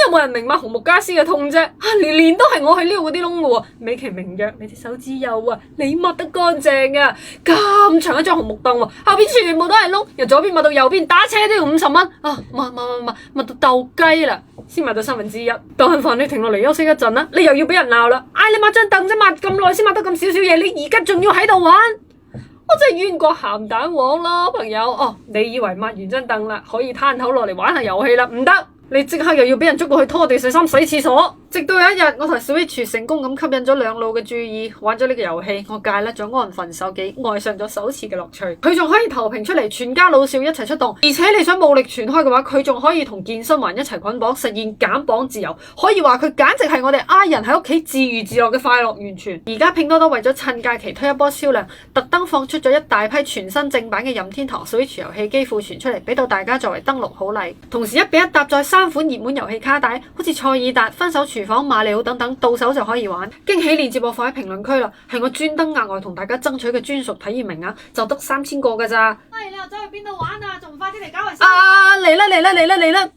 有冇人明白紅木家私嘅痛啫？年年都係我去撩嗰啲窿嘅喎。美其名曰你隻手指幼啊，你抹得乾淨啊。咁長一張紅木凳喎，後邊全部都係窿，由左邊抹到右邊，打車都要50蚊啊！抹到鬥雞啦，先抹到1/3。但凡你停落嚟休息一陣啦，你又要俾人鬧啦。嗌你抹張凳啫，抹咁耐先抹得咁少少嘢，你而家仲要喺度玩？我真係冤過鹹蛋黃咯，朋友。哦，你以為抹完張凳啦，可以攤口落嚟玩下遊戲啦？唔得，你即刻又要俾人捉過去拖地、洗衫、洗廁所。直到有一日，我同 Switch 成功咁吸引咗兩老嘅注意，玩咗呢個遊戲，我戒甩咗安分守己，愛上咗手持嘅樂趣。佢仲可以投屏出嚟，全家老少一齊出動，而且你想武力全開嘅話，佢仲可以同健身環一齊捆綁，實現減磅自由。可以話佢簡直係我哋 I 人喺屋企自娛自樂嘅快樂源泉。而家拼多多為咗趁假期推一波銷量，特登放出咗一大批全新正版嘅任天堂 Switch 遊戲機庫存出嚟，俾到大家作為登錄好禮。同時一比一搭載3款熱門遊戲卡帶，好似賽爾達、分手廚房、馬里奧等等，到手就可以玩。驚喜鏈接我放喺評論區啦，係我專登額外同大家爭取嘅專屬體驗名額，就得3000個㗎咋。喂，你又走去邊度玩啊？仲唔快啲嚟搞衞生？嚟啦！